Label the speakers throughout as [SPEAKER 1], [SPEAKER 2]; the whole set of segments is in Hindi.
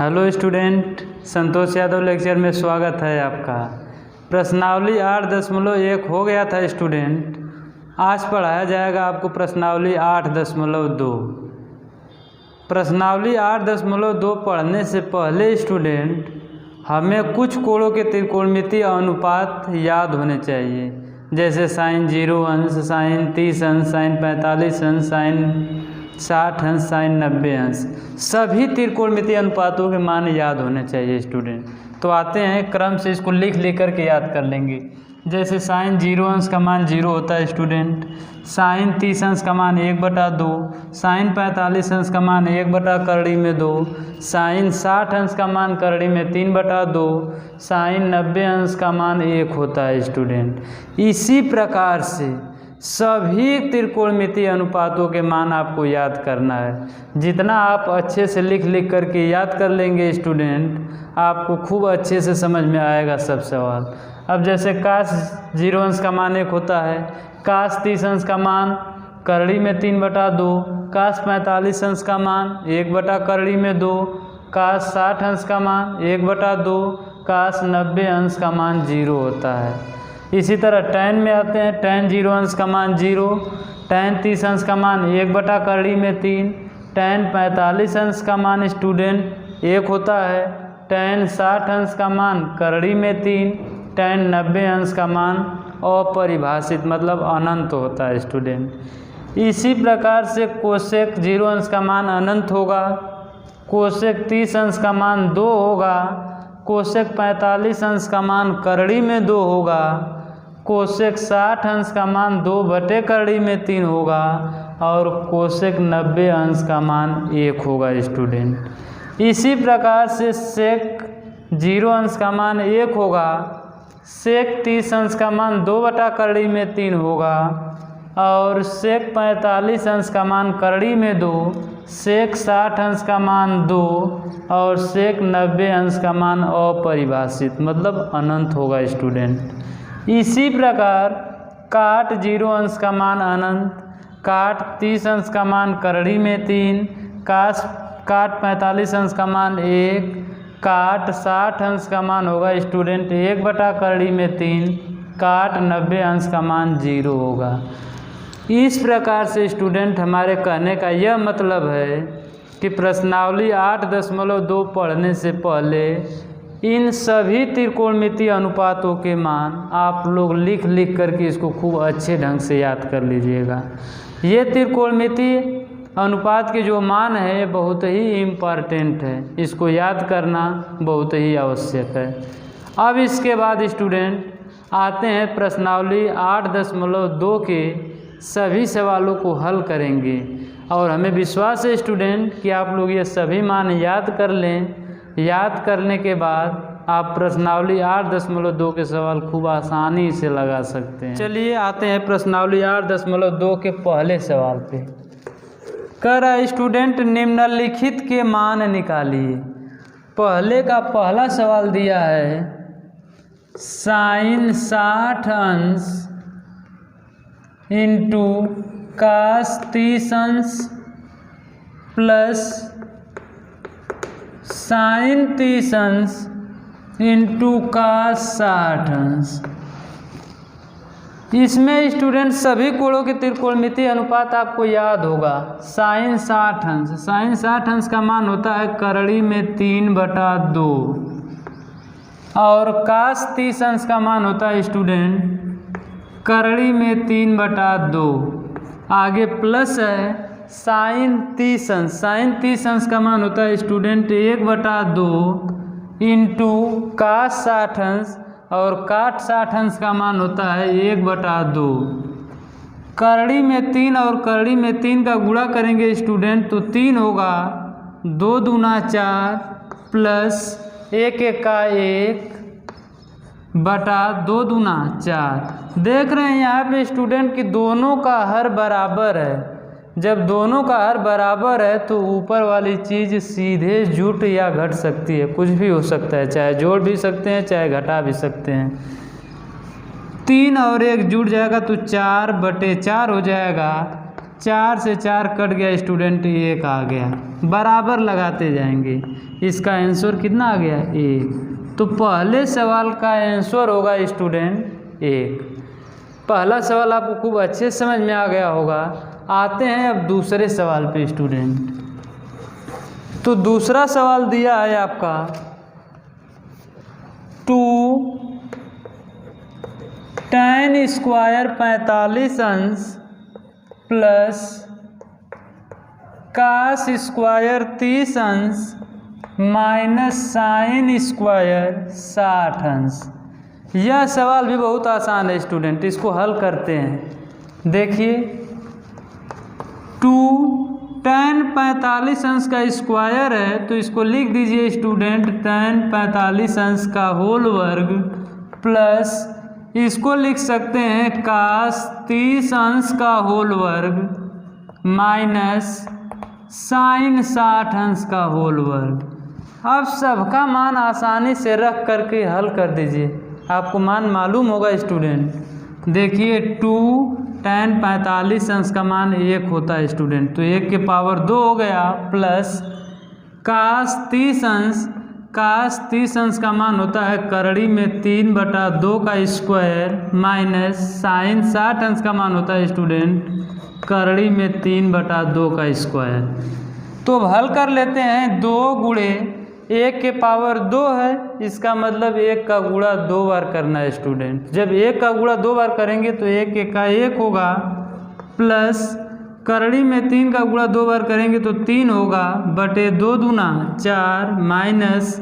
[SPEAKER 1] Hello student, Santosh Yadav lecture में स्वागत है आपका। प्रश्नावली 8.1 हो गया था स्टूडेंट। आज पढ़ाया जाएगा आपको प्रश्नावली 8.2। प्रश्नावली 8.2 पढ़ने से पहले स्टूडेंट हमें कुछ कोणों के त्रिकोणमितीय अनुपात याद होने चाहिए, जैसे साइन 0 अंश, साइन 30 अंश, साइन 45 अंश, साइन 60 अंश, साइन 90 अंश। सभी त्रिकोणमितीय अनुपातों के मान याद होने चाहिए स्टूडेंट। तो आते हैं क्रम से, इसको लिख कर के याद कर लेंगे। जैसे साइन 0 अंश का मान 0 होता है स्टूडेंट, साइन 30 अंश का मान 1/2, साइन 45 अंश का मान 1/2, साइन 60 अंश का मान करड़ी में 3/2, साइन 90 अंश का मान 1 होता है स्टूडेंट। इसी प्रकार से सभी त्रिकोणमितीय अनुपातों के मान आपको याद करना है। जितना आप अच्छे से लिख करके याद कर लेंगे स्टूडेंट, आपको खूब अच्छे से समझ में आएगा सब सवाल। अब जैसे काश 0 अंश का मान 1 होता है, काश 30 अंश का मान करड़ी में 3/2, काश 45 अंश का मान 1/2, काश 60 अंश का मान 1/2, काश 90 अंश का मान 0 होता है। इसी तरह टैन में आते हैं। टैन 0 अंश का मान 0, टैन 30 अंश का मान 1/3, टैन 45 अंश का मान स्टूडेंट 1 होता है, टैन 60 अंश का मान करड़ी में 3, टैन 90 अंश का मान अपरिभाषित मतलब अनंत होता है स्टूडेंट। इसी प्रकार से कोसेक 0 अंश का मान अनंत होगा, कोसेक 30 अंश का मान 2 होगा, कोसेक 45 अंश का मान करड़ी में 2 होगा, कोसेक 60 अंश का मान 2/करड़ी में 3 होगा और कोसेक 90 अंश का मान 1 होगा स्टूडेंट। इसी प्रकार से सेक 0 अंश का मान 1 होगा, सेक 30 अंश का मान 2/करड़ी में 3 होगा और सेक 45 अंश का मान करड़ी में 2, सेक 60 अंश का मान 2 और सेक 90 अंश का मान अपरिभाषित मतलब अनंत होगा स्टूडेंट। इसी प्रकार काट 0 अंश का मान अनंत, काट 30 अंश का मान करड़ी में 3, काट 45 अंश का मान 1, काट 60 अंश का मान होगा स्टूडेंट 1/करड़ी में 3, काट 90 अंश का मान 0 होगा। इस प्रकार से स्टूडेंट हमारे कहने का यह मतलब है कि प्रश्नावली 8.2 पढ़ने से पहले इन सभी त्रिकोणमितीय अनुपातों के मान आप लोग लिख करके इसको खूब अच्छे ढंग से याद कर लीजिएगा। ये त्रिकोणमितीय अनुपात के जो मान है बहुत ही इम्पॉर्टेंट है, इसको याद करना बहुत ही आवश्यक है। अब इसके बाद स्टूडेंट आते हैं प्रश्नावली 8.2 के सभी सवालों को हल करेंगे और हमें विश्वास है स्टूडेंट कि आप लोग ये सभी मान याद कर लें। याद करने के बाद आप प्रश्नावली 8.2 के सवाल खूब आसानी से लगा सकते हैं। चलिए आते हैं प्रश्नावली 8.2 के पहले सवाल पे। कह रहा है स्टूडेंट निम्नलिखित के मान निकालिए। पहले का पहला सवाल दिया है साइन 60 अंश इंटू कास 30 अंश प्लस साइन 30 अंश इंटू कास 60 अंश। इसमें स्टूडेंट सभी कोणों के त्रिकोणमितीय अनुपात आपको याद होगा। साइन 60 अंश, साइन 60 अंश का मान होता है करड़ी में 3/2 और कास 30 अंश का मान होता है स्टूडेंट करड़ी में 3/2। आगे प्लस है साइन 30 अंश, साइन 30 अंश का मान होता है स्टूडेंट 1/2 इंटू कास 60 अंश और काट 60 अंश का मान होता है 1/2। करड़ी में 3 और करड़ी में 3 का गुणा करेंगे स्टूडेंट तो 3 होगा, 2 दूना 4 प्लस 1 का 1/2 दूना 4। देख रहे हैं यहाँ पे स्टूडेंट कि दोनों का हर बराबर है। जब दोनों का हर बराबर है तो ऊपर वाली चीज़ सीधे जुट या घट सकती है, कुछ भी हो सकता है, चाहे जोड़ भी सकते हैं चाहे घटा भी सकते हैं। 3 और 1 जुड़ जाएगा तो 4/4 हो जाएगा। 4 से 4 कट गया स्टूडेंट, 1 आ गया। बराबर लगाते जाएंगे, इसका आंसर कितना आ गया 1। तो पहले सवाल का आंसर होगा स्टूडेंट 1। पहला सवाल आपको खूब अच्छे समझ में आ गया होगा। आते हैं अब दूसरे सवाल पे स्टूडेंट। तो दूसरा सवाल दिया है आपका 2 tan स्क्वायर 45 अंश प्लस कास स्क्वायर 30 अंश माइनस साइन स्क्वायर 60 अंश। यह सवाल भी बहुत आसान है स्टूडेंट, इसको हल करते हैं। देखिए 2 tan 45 अंश का स्क्वायर है, तो इसको लिख दीजिए स्टूडेंट tan 45 अंश का होल वर्ग प्लस इसको लिख सकते हैं कास 30 अंश का होल वर्ग माइनस साइन 60 अंश का होल वर्ग। अब सबका मान आसानी से रख करके हल कर दीजिए, आपको मान मालूम होगा स्टूडेंट। देखिए 2 tan 45 अंश का मान 1 होता है स्टूडेंट, तो 1 के पावर 2 हो गया प्लस कास 30 अंश का मान होता है करड़ी में 3/2 का स्क्वायर माइनस साइन 60 अंश का मान होता है स्टूडेंट करड़ी में 3/2 का स्क्वायर। तो अब हल कर लेते हैं। 2 गुणे 1 के पावर 2 है, इसका मतलब 1 का गुणा 2 बार करना है स्टूडेंट। जब 1 का गुणा 2 बार करेंगे तो 1 का 1 होगा प्लस करड़ी में 3 का गुणा 2 बार करेंगे तो 3 होगा बटे 2 दूना 4 माइनस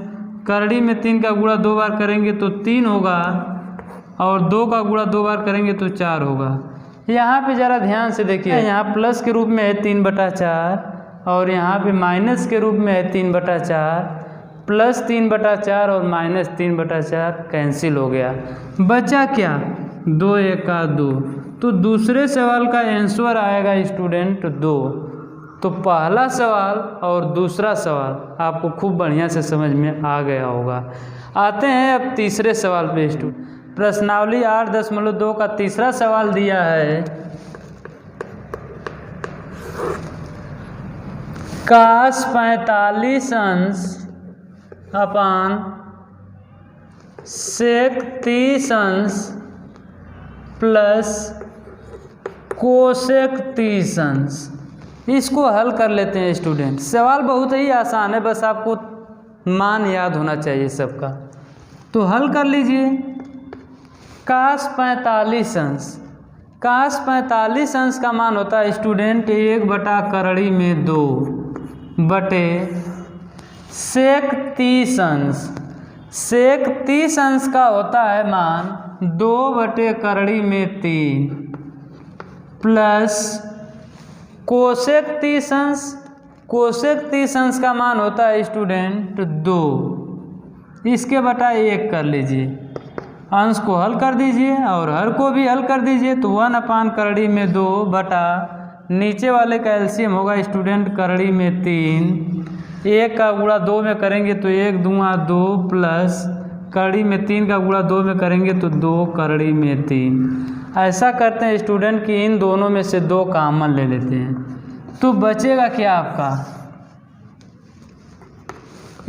[SPEAKER 1] करड़ी में 3 का गुणा 2 बार करेंगे तो 3 होगा और 2 का गुणा 2 बार करेंगे तो 4 होगा। यहाँ पे ज़रा ध्यान से देखिए, यहाँ प्लस के रूप में है 3/4 और यहाँ पे माइनस के रूप में है 3/4। प्लस 3/4 और माइनस 3/4 कैंसिल हो गया, बचा क्या 2 1 का 2। तो दूसरे सवाल का आंसर आएगा स्टूडेंट 2। तो पहला सवाल और दूसरा सवाल आपको खूब बढ़िया से समझ में आ गया होगा। आते हैं अब तीसरे सवाल पे स्टूडेंट। प्रश्नावली 8.2 का तीसरा सवाल दिया है कास 45 अंश अपान सेक 30 अंश प्लस कोसेक 30 अंश। इसको हल कर लेते हैं स्टूडेंट। सवाल बहुत ही आसान है, बस आपको मान याद होना चाहिए सबका। तो हल कर लीजिए। कास 45 अंश, कास 45 अंश का मान होता है स्टूडेंट 1/करड़ी में 2 बटे सेक 30 अंश। सेक 30 अंश का होता है मान 2/करड़ी में 3 प्लस कोसेक 30 अंश। कोसेक 30 अंश का मान होता है स्टूडेंट 2, इसके बटा 1 कर लीजिए। अंश को हल कर दीजिए और हर को भी हल कर दीजिए। तो 1/करड़ी में 2 बटा नीचे वाले का एलसीएम होगा स्टूडेंट करड़ी में 3। 1 का गुणा 2 में करेंगे तो 1 दूना 2 प्लस करड़ी में 3 का गुणा 2 में करेंगे तो 2 करड़ी में 3। ऐसा करते हैं स्टूडेंट कि इन दोनों में से 2 कॉमन ले लेते हैं, तो बचेगा क्या आपका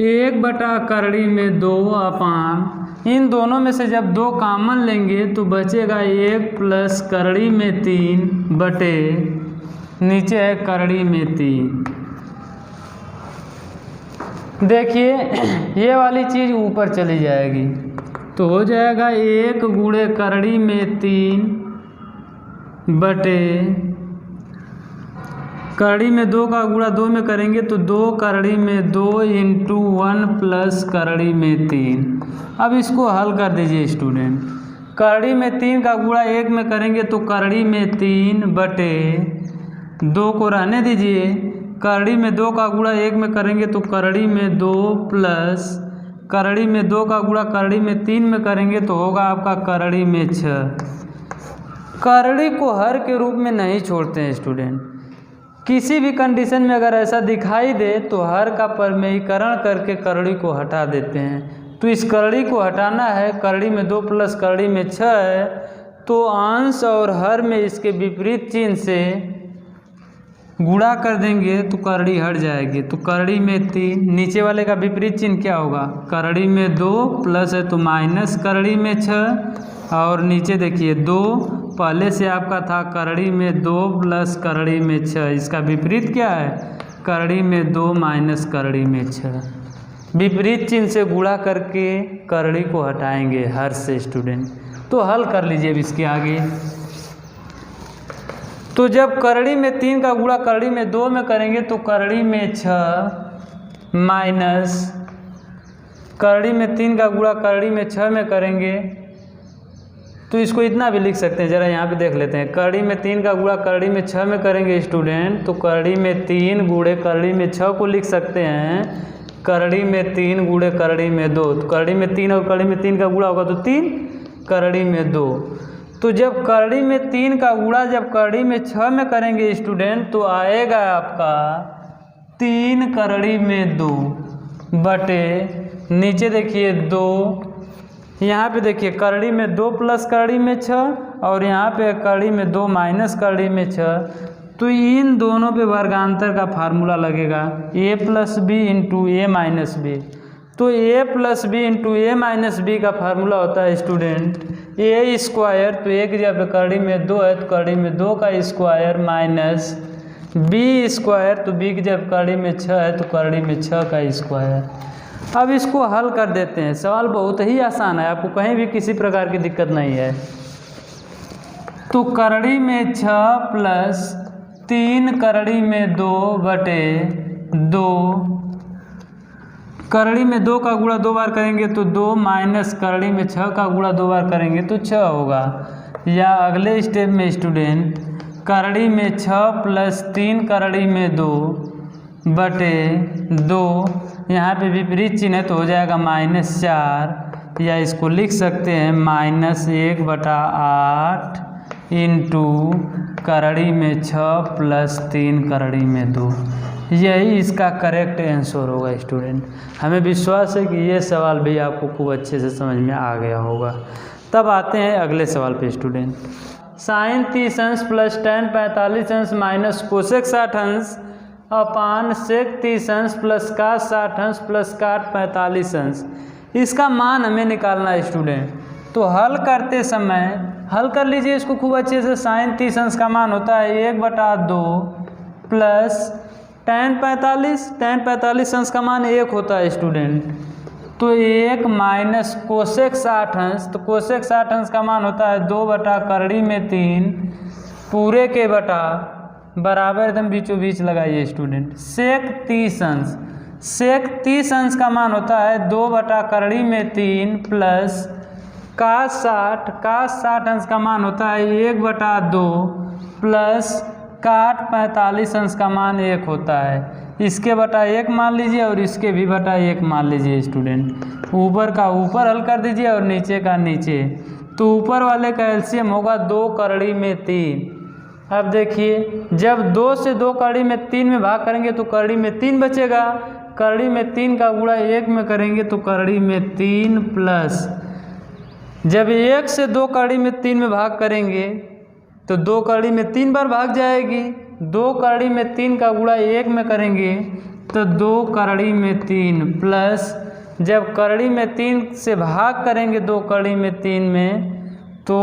[SPEAKER 1] 1/करड़ी में 2 अपान इन दोनों में से जब 2 कॉमन लेंगे तो बचेगा 1 प्लस करड़ी में 3 बटे नीचे है करड़ी में 3। देखिए ये वाली चीज़ ऊपर चली जाएगी तो हो जाएगा 1 गुणे करड़ी में 3 बटे करड़ी में 2 का गुणा 2 में करेंगे तो 2 करड़ी में 2 इंटू 1 प्लस करड़ी में 3। अब इसको हल कर दीजिए स्टूडेंट। करड़ी में 3 का गुणा 1 में करेंगे तो करड़ी में 3 बटे 2 को रहने दीजिए। करड़ी में 2 का गुणा 1 में करेंगे तो करड़ी में 2 प्लस करड़ी में 2 का गुणा करड़ी में 3 में करेंगे तो होगा आपका करड़ी में 6। करड़ी को हर के रूप में नहीं छोड़ते हैं स्टूडेंट। किसी भी कंडीशन में अगर ऐसा दिखाई दे तो हर का परमेयीकरण करके करड़ी को हटा देते हैं। तो इस करड़ी को हटाना है, करड़ी में 2 प्लस करड़ी में 6 है तो अंश और हर में इसके विपरीत चिन्ह से गुणा कर देंगे तो करड़ी हट जाएगी, तो करड़ी में 3, नीचे वाले का विपरीत चिन्ह क्या होगा, करड़ी में 2 प्लस है तो माइनस करड़ी में 6, और नीचे देखिए 2 पहले से आपका था करड़ी में 2 प्लस करड़ी में 6, इसका विपरीत क्या है, करड़ी में 2 माइनस करड़ी में 6। विपरीत चिन्ह से गुणा करके करड़ी को हटाएंगे हर से स्टूडेंट। तो हल कर लीजिए अब इसके आगे। तो जब करड़ी में 3 का गुणा करड़ी में 2 में करेंगे तो करड़ी में 6 माइनस करड़ी में 3 का गुणा करड़ी में 6 में करेंगे तो इसको इतना भी लिख सकते हैं, ज़रा यहाँ पे देख लेते हैं। करड़ी में 3 का गुणा करड़ी में 6 में करेंगे स्टूडेंट, तो करड़ी में 3 गुणे करड़ी में 6 को लिख सकते हैं करड़ी में 3 गुणे करड़ी में 2। तो करड़ी में 3 और करड़ी में 3 का गुणा होगा तो 3 करड़ी में 2। तो जब करड़ी में 3 का गुणा जब करड़ी में 6 में करेंगे स्टूडेंट तो आएगा आपका 3 करड़ी में 2 बटे नीचे देखिए 2, यहाँ पे देखिए करड़ी में 2 प्लस करड़ी में 6 और यहाँ पे करड़ी में 2 माइनस करड़ी में 6। तो इन दोनों पे वर्गांतर का फार्मूला लगेगा a plus B into A minus B. तो a plus B into A minus B का फार्मूला होता है स्टूडेंट a स्क्वायर, तो एक जगह पे करड़ी में 2 है तो करड़ी में 2 का स्क्वायर माइनस b स्क्वायर, तो b की जब करड़ी में 6 है तो करड़ी में 6 का स्क्वायर। अब इसको हल कर देते हैं। सवाल बहुत ही आसान है, आपको कहीं भी किसी प्रकार की दिक्कत नहीं है। तो करड़ी में 6 प्लस 3 करड़ी में 2 बटे 2, करड़ी में 2 का गुणा 2 बार करेंगे तो 2 माइनस करड़ी में 6 का गुणा 2 बार करेंगे तो 6 होगा। या अगले स्टेप में स्टूडेंट करड़ी में 6 प्लस 3 करड़ी में 2 बटे 2, यहाँ पे विपरीत चिन्ह है तो हो जाएगा -4, या इसको लिख सकते हैं -1/8 इंटू करड़ी में 6 प्लस 3 करड़ी में 2। यही इसका करेक्ट आंसर होगा स्टूडेंट। हमें विश्वास है कि ये सवाल भी आपको खूब अच्छे से समझ में आ गया होगा। तब आते हैं अगले सवाल पे स्टूडेंट। साइन 30 अंश प्लस tan 45 अंश माइनस कोसेक 60 अंश अपान सेक 30 अंश प्लस काट 60 अंश प्लस काट 45 अंश, इसका मान हमें निकालना है स्टूडेंट। तो हल करते समय हल कर लीजिए इसको खूब अच्छे से। साइन 30 अंश का मान होता है 1/2 प्लस tan 45 अंश का मान 1 होता है स्टूडेंट, तो 1 माइनस कोसेक 60 अंश, तो कोसेक 60 अंश का मान होता है 2/करड़ी में 3 पूरे के बटा बराबर एकदम बीचों बीच लगाइए स्टूडेंट। सेक 30 अंश, सेक 30 अंश का मान होता है 2/करड़ी में 3 प्लस काट 60 अंश का मान होता है 1/2 प्लस काट 45 अंश का मान 1 होता है। इसके बटा 1 मान लीजिए और इसके भी बटा 1 मान लीजिए स्टूडेंट। ऊपर का ऊपर हल कर दीजिए और नीचे का नीचे, तो ऊपर वाले का एलसीएम होगा 2 करड़ी में 3। अब देखिए जब 2 से 2 करड़ी में 3 में भाग करेंगे तो करड़ी में 3 बचेगा, करड़ी में 3 का गुणा 1 में करेंगे तो करड़ी में 3 प्लस जब 1 से 2 करड़ी में 3 में भाग करेंगे तो 2 करड़ी में 3 बार भाग जाएगी, 2 करड़ी में 3 का गुणा 1 में करेंगे तो 2 करड़ी में 3 प्लस जब करड़ी में 3 से भाग करेंगे 2 करड़ी में 3 में तो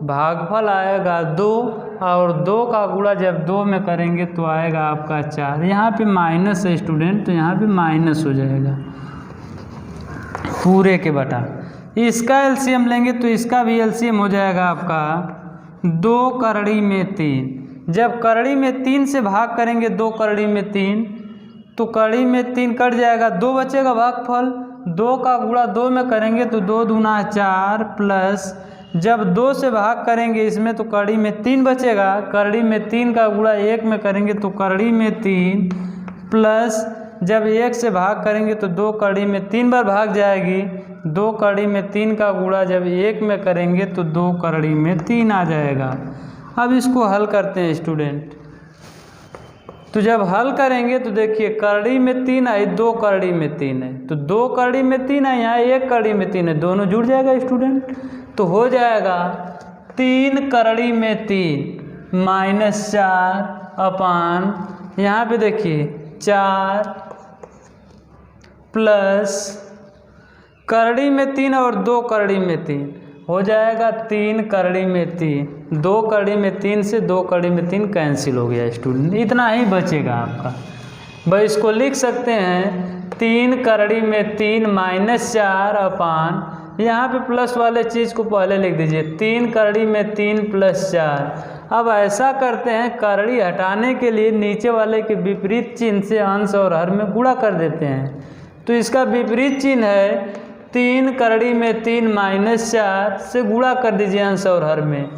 [SPEAKER 1] भागफल आएगा 2 और 2 का गुणा जब 2 में करेंगे तो आएगा आपका 4। यहाँ पे माइनस है स्टूडेंट, तो यहाँ पे माइनस हो जाएगा पूरे के बटा। इसका एलसीएम लेंगे तो इसका भी एलसीएम हो जाएगा आपका 2 करड़ी में 3। जब करड़ी में 3 से भाग करेंगे 2 करड़ी में 3 तो करड़ी में 3 कट जाएगा, 2 बचेगा भागफल, 2 का गुणा 2 में करेंगे तो 2 दूना 4 प्लस जब 2 से भाग करेंगे इसमें तो करड़ी में 3 बचेगा, करड़ी में 3 का गुणा 1 में करेंगे तो करड़ी में 3 प्लस जब 1 से भाग करेंगे तो 2 करड़ी में 3 बार भाग जाएगी, 2 करड़ी में 3 का गुणा जब 1 में करेंगे तो 2 करड़ी में 3 आ जाएगा। अब इसको हल करते हैं स्टूडेंट। तो जब हल करेंगे तो देखिए करड़ी में 3 है, 2 करड़ी में 3 है, तो 2 करड़ी में 3 है, यहाँ 1 करड़ी में 3 है, दोनों जुड़ जाएगा स्टूडेंट। तो हो जाएगा 3 करड़ी में 3 -4 अपान यहाँ पे देखिए 4 प्लस करड़ी में 3 और 2 करड़ी में 3 हो जाएगा 3 करड़ी में 3, 2 करड़ी में 3 से 2 करड़ी में 3 कैंसिल हो गया स्टूडेंट। इतना ही बचेगा आपका। भाई इसको लिख सकते हैं 3 करड़ी में 3 माइनस 4 अपान, यहाँ पे प्लस वाले चीज़ को पहले लिख दीजिए 3 करड़ी में 3 प्लस 4। अब ऐसा करते हैं करड़ी हटाने के लिए नीचे वाले के विपरीत चिन्ह से अंश और हर में गुणा कर देते हैं। तो इसका विपरीत चिन्ह है 3 करड़ी में 3 माइनस 4 से गुणा कर दीजिए अंश और हर में।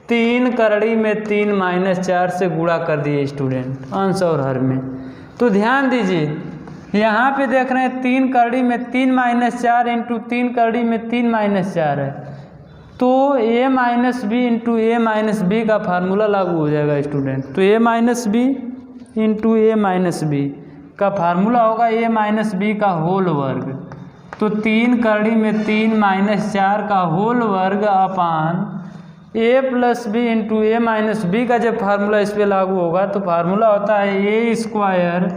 [SPEAKER 1] 3 करड़ी में 3 माइनस 4 से गुणा कर दिए स्टूडेंट अंश और हर में। तो ध्यान दीजिए यहाँ पे देख रहे हैं 3 करड़ी में 3 माइनस 4 इंटू 3 करड़ी में 3 माइनस 4 है, तो a minus B into A minus B का फार्मूला लागू हो जाएगा स्टूडेंट। तो a minus B into A minus B का फार्मूला होगा a माइनस बी का होल वर्ग। तो 3 करड़ी में 3 माइनस 4 का होल वर्ग अपान a plus B into A minus B का जब फार्मूला इस पर लागू होगा तो फार्मूला होता है a स्क्वायर,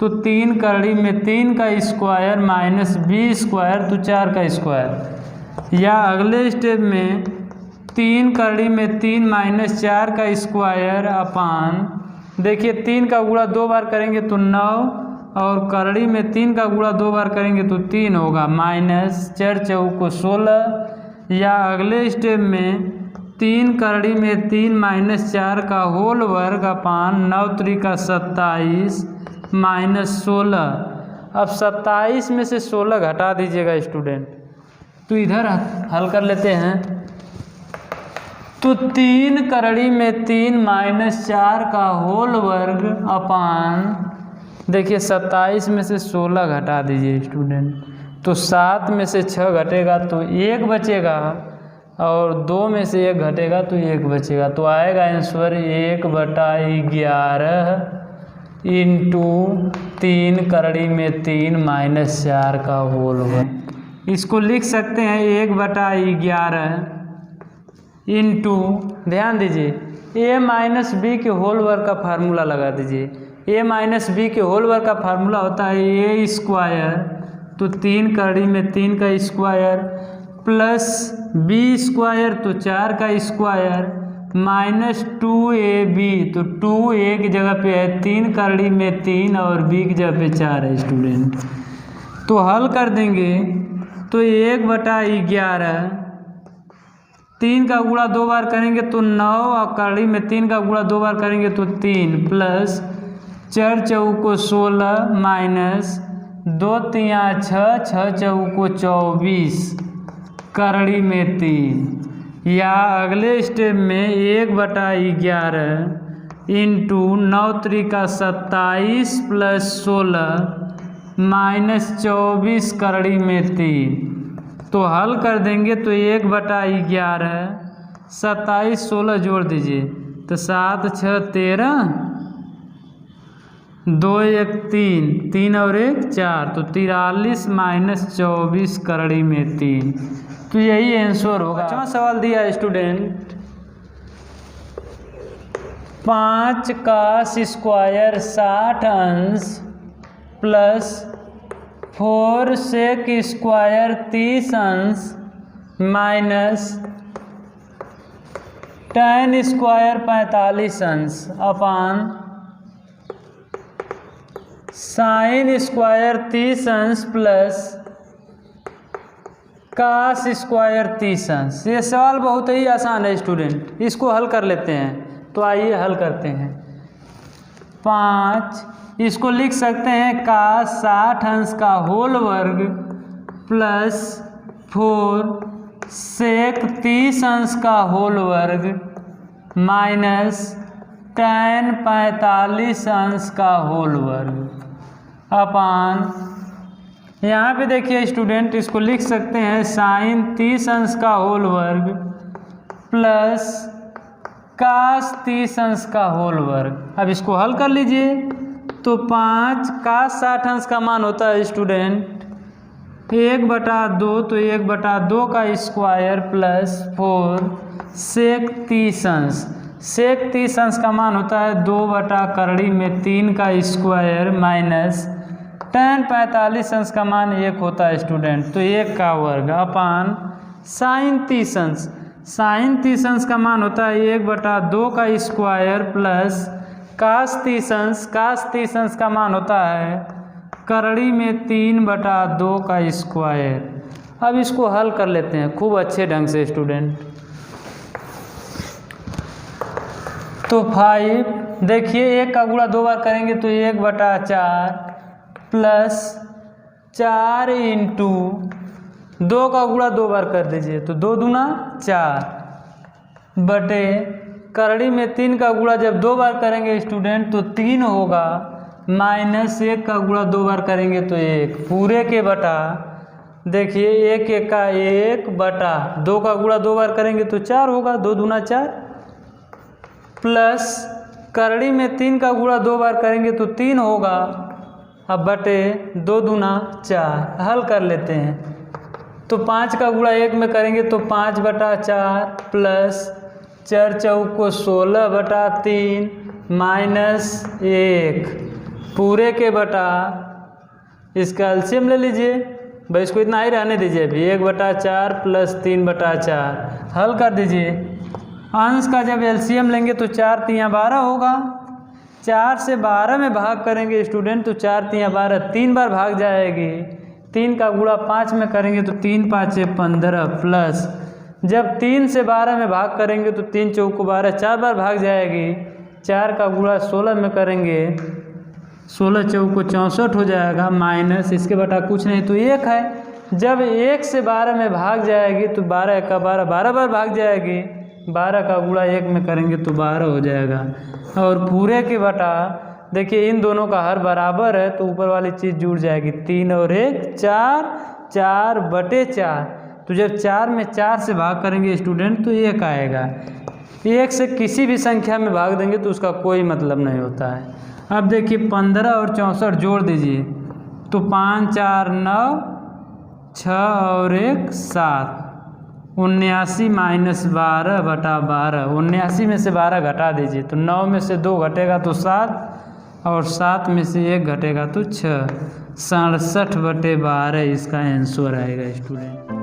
[SPEAKER 1] तो 3 करड़ी में 3 का स्क्वायर माइनस बी स्क्वायर तो 4 का स्क्वायर, या अगले स्टेप में 3 करड़ी में 3 माइनस 4 का स्क्वायर अपान, देखिए 3 का गुणा 2 बार करेंगे तो 9 और करड़ी में 3 का गुणा 2 बार करेंगे तो 3 होगा माइनस 4 चौको 16, या अगले स्टेप में 3 करड़ी में 3 माइनस 4 का होल वर्ग अपान 9 त्रिका 27 माइनस 16। अब 27 में से 16 घटा दीजिएगा स्टूडेंट। तो इधर हल कर लेते हैं। तो 3 करड़ी में 3 माइनस 4 का होल वर्ग अपान, देखिए 27 में से 16 घटा दीजिए स्टूडेंट। तो 7 में से 6 घटेगा तो 1 बचेगा और 2 में से 1 घटेगा तो 1 बचेगा। तो आएगा आंसर 1/11 इंटू 3 करड़ी में 3 माइनस 4 का होल वर्ग। इसको लिख सकते हैं 1/11 इंटू, ध्यान दीजिए a माइनस बी के होल वर्ग का फार्मूला लगा दीजिए। a माइनस बी के होल वर्ग का फार्मूला होता है a स्क्वायर, तो 3 करड़ी में 3 का स्क्वायर प्लस बी स्क्वायर तो 4 का स्क्वायर माइनस 2ab, तो 2a की जगह पे है 3 करड़ी में 3 और b की जगह पे 4 है स्टूडेंट। तो हल कर देंगे तो 1/11, 3 का गुणा 2 बार करेंगे तो 9 और करड़ी में 3 का गुणा 2 बार करेंगे तो 3 प्लस 4 चौको 16 माइनस 2 तिया 6, 6 चौको 24 करड़ी में 3, या अगले स्टेप में 1/11 इंटू 9 त्रिका 27 प्लस 16 माइनस 24 करड़ी में 3। तो हल कर देंगे तो 1/11, 27 16 जोड़ दीजिए तो 7 6 13, 2 1 3, 3 और 1 4, तो 43 माइनस 24 करड़ी में 3। तो यही आंसर होगा। 5वां सवाल दिया स्टूडेंट, 5 का स्क्वायर 60 अंश प्लस 4 सेक स्क्वायर 30 अंश माइनस tan स्क्वायर 45 अंश अपान साइन स्क्वायर 30 अंश प्लस कास स्क्वायर 30 अंश। ये सवाल बहुत ही आसान है स्टूडेंट, इसको हल कर लेते हैं। तो आइए हल करते हैं। 5, इसको लिख सकते हैं कास 60 अंश का होल वर्ग प्लस 4 सेक 30 अंश का होल वर्ग माइनस tan 45 अंश का होल वर्ग अपान, यहाँ पे देखिए स्टूडेंट इसको लिख सकते हैं साइन 30 अंश का होल वर्ग प्लस कास 30 अंश का होल वर्ग। अब इसको हल कर लीजिए। तो 5 कास 60 अंश का मान होता है स्टूडेंट 1/2, तो 1/2 का स्क्वायर प्लस 4 सेक 30 अंश। सेक 30 अंश का मान होता है 2/3 का स्क्वायर माइनस tan 45 अंश का मान 1 होता है स्टूडेंट। तो 1 का वर्ग अपान साइन 30 अंश। साइन 30 अंश का मान होता है 1/2 का स्क्वायर प्लस कास 30 अंश। कास 30 अंश का मान होता है 3/2 का स्क्वायर। अब इसको हल कर लेते हैं खूब अच्छे ढंग से स्टूडेंट। तो 5 देखिए 1 का गुणा 2 बार करेंगे तो 1/4 प्लस 4 इंटू 2 का गुणा 2 बार कर दीजिए तो 2 दूना 4 बटे करड़ी में 3 का गुणा जब 2 बार करेंगे स्टूडेंट तो 3 होगा माइनस 1 का गुणा 2 बार करेंगे तो 1 पूरे के बटा देखिए 1 का 1 बटा 2 का गुणा 2 बार करेंगे तो 4 होगा 2 दूना 4 प्लस करड़ी में 3 का गुणा 2 बार करेंगे तो 3 होगा अब बटे 2 दूना 4 हल कर लेते हैं। तो 5 का गुणा 1 में करेंगे तो 5/4 प्लस 4 चौको 16/3 माइनस 1 पूरे के बटा इसका एलसीएम ले लीजिए भाई, इसको इतना ही रहने दीजिए अभी 1/4 प्लस 3/4 हल कर दीजिए। अंश का जब एलसीएम लेंगे तो 4 तियाँ 12 होगा। 4 से 12 में भाग करेंगे स्टूडेंट तो 4 तियाँ 12 3 बार भाग जाएगी। 3 का गुणा 5 में करेंगे तो 3 5 15 प्लस जब 3 से 12 में भाग करेंगे तो 3 चौको 12 4 बार भाग जाएगी। 4 का गुणा 16 में करेंगे 16 चौको 64 हो जाएगा माइनस इसके बटा कुछ नहीं तो 1 है। जब 1 से 12 में भाग जाएगी तो 12 का 12 12 बार भाग जाएगी। 12 का गुणा 1 में करेंगे तो 12 हो जाएगा और पूरे के बटा देखिए इन दोनों का हर बराबर है तो ऊपर वाली चीज़ जुड़ जाएगी 3 और 1 4 4/4। तो जब 4 में 4 से भाग करेंगे स्टूडेंट तो 1 आएगा। 1 से किसी भी संख्या में भाग देंगे तो उसका कोई मतलब नहीं होता है। अब देखिए 15 और 64 जोड़ दीजिए तो 5 4 9 6 और 1 7 79 माइनस 12/12 79 में से 12 घटा दीजिए तो 9 में से 2 घटेगा तो 7 और 7 में से 1 घटेगा तो 6 67/12 इसका आंसर आएगा स्टूडेंट।